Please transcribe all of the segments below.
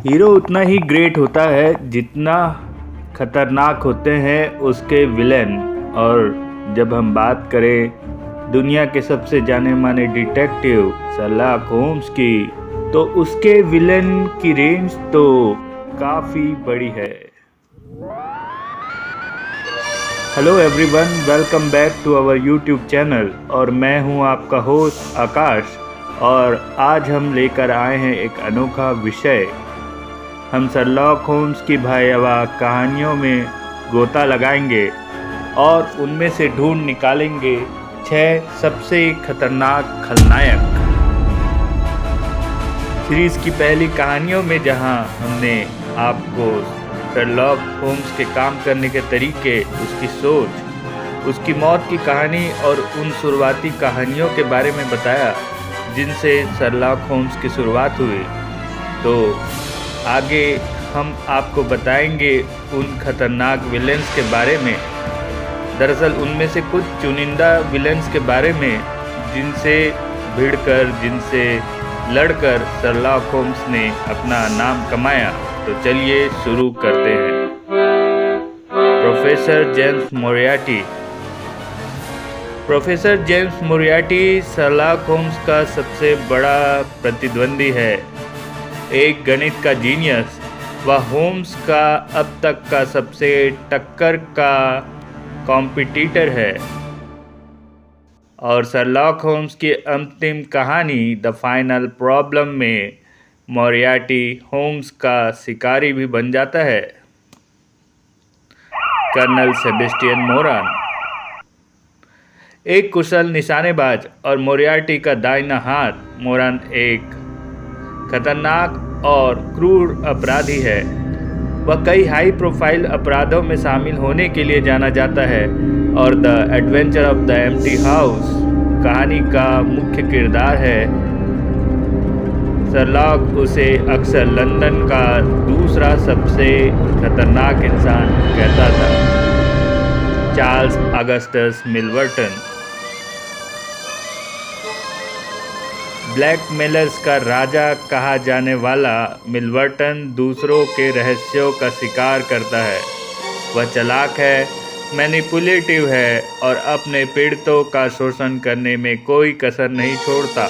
Hero उतना ही great होता है जितना खतरनाक होते हैं उसके विलेन। और जब हम बात करें दुनिया के सबसे जाने माने डिटेक्टिव शर्लॉक होम्स की, तो उसके विलेन की रेंज तो काफ़ी बड़ी है। Hello everyone, welcome back to our YouTube channel. और मैं हूं आपका होस्ट आकाश। और आज हम लेकर आए हैं एक अनोखा विषय। हम शर्लॉक होम्स की भयावह कहानियों में गोता लगाएंगे और उनमें से ढूंढ निकालेंगे 6 सबसे खतरनाक खलनायक। सीरीज की पहली कहानियों में जहां हमने आपको शर्लॉक होम्स के काम करने के तरीके, उसकी सोच, उसकी मौत की कहानी और उन शुरुआती कहानियों के बारे में बताया जिनसे शर्लॉक होम्स की शुरुआत हुई, तो आगे हम आपको बताएंगे उन खतरनाक विलेंस के बारे में। दरअसल उनमें से कुछ चुनिंदा विलेंस के बारे में जिनसे भिड़कर, जिनसे लड़कर शर्लॉक होम्स ने अपना नाम कमाया। तो चलिए शुरू करते हैं। Professor James Moriarty. Professor James Moriarty Sherlock Holmes का सबसे बड़ा प्रतिद्वंदी है। एक गणित का जीनियस, वह होम्स का अब तक का सबसे टक्कर का कॉम्पिटिटर है। और शर्लॉक होम्स की अंतिम कहानी द फाइनल प्रॉब्लम में मोरियार्टी होम्स का शिकारी भी बन जाता है। कर्नल सेबेस्टियन मोरान, एक कुशल निशानेबाज और मोरियार्टी का दाहिना हाथ, मोरान एक खतरनाक और क्रूर अपराधी है। वह कई हाई प्रोफाइल अपराधों में शामिल होने के लिए जाना जाता है और the adventure of the empty house कहानी का मुख्य किरदार है। शर्लॉक उसे अक्सर लंदन का दूसरा सबसे खतरनाक इंसान कहता था। चार्ल्स ऑगस्टस मिलवर्टन, ब्लैकमेलर्स का राजा कहा जाने वाला मिलवर्टन दूसरों के रहस्यों का शिकार करता है। वह चालाक है, मैनिपुलेटिव है और अपने पीड़ितों का शोषण करने में कोई कसर नहीं छोड़ता।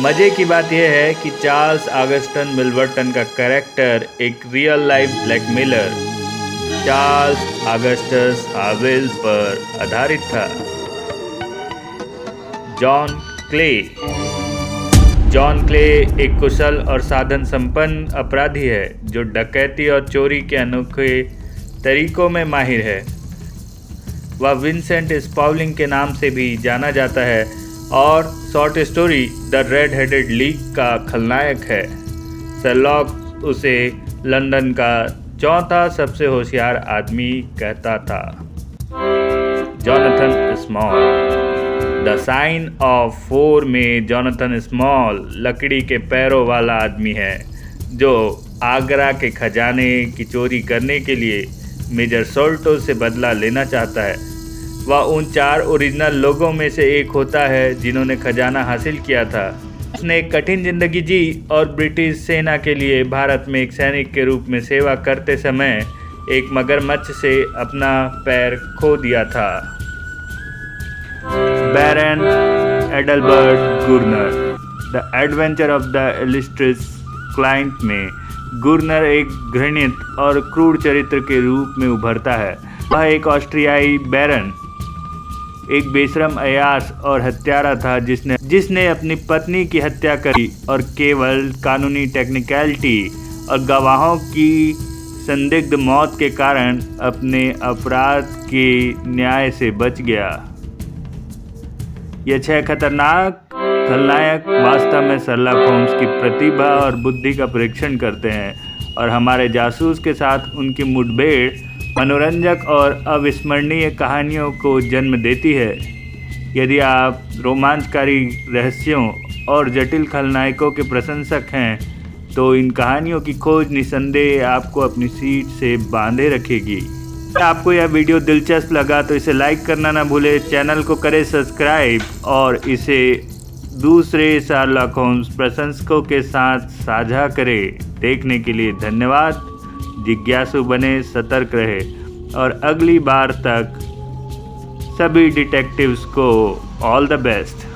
मज़े की बात यह है कि चार्ल्स ऑगस्टन मिलवर्टन का कैरेक्टर एक real life blackmailer Charles Augustus Howells पर आधारित था। जॉन क्ले एक कुशल और साधन संपन्न अपराधी है जो डकैती और चोरी के अनोखे तरीकों में माहिर है। वह विंसेंट स्पाउलिंग के नाम से भी जाना जाता है और short story the red headed league का खलनायक है। शर्लॉक उसे लंदन का चौथा सबसे होशियार आदमी कहता था। Jonathan Small, the sign of 4 में जॉनथन स्मॉल लकड़ी के पैरों वाला आदमी है जो आगरा के खजाने की चोरी करने के लिए मेजर सोल्टो से बदला लेना चाहता है। वह उन 4 ओरिजिनल लोगों में से एक होता है जिन्होंने खजाना हासिल किया था। उसने एक कठिन जिंदगी जी और ब्रिटिश सेना के लिए भारत में एक सैनिक के रूप में सेवा करते समय एक मगरमच्छ से अपना पैर खो दिया था। Baron Adelbert Gruner, the adventure of the illustrious client में गुर्नर एक घृणित और क्रूर चरित्र के रूप में उभरता है। वह एक ऑस्ट्रियाई बैरन, एक बेशरम अयास और हत्यारा था जिसने अपनी पत्नी की हत्या करी और केवल कानूनी टेक्निकलिटी और गवाहों की संदिग्ध मौत के कारण अपने अपराध के न्याय से बच गया। ये 6 खतरनाक खलनायक वास्तव में शर्लॉक होम्स की प्रतिभा और बुद्धि का परीक्षण करते हैं और हमारे जासूस के साथ उनकी मुठभेड़ मनोरंजक और अविस्मरणीय कहानियों को जन्म देती है। यदि आप रोमांचकारी रहस्यों और जटिल खलनायकों के प्रशंसक हैं तो इन कहानियों की खोज निसंदेह आपको अपनी सीट से बांधे रखेगी। आपको यह वीडियो दिलचस्प लगा तो इसे लाइक करना ना भूले, चैनल को करें सब्सक्राइब और इसे दूसरे शार्लॉक होम्स प्रशंसकों के साथ साझा करें। देखने के लिए धन्यवाद। जिज्ञासु बने, सतर्क रहे और अगली बार तक सभी डिटेक्टिव्स को ऑल द बेस्ट।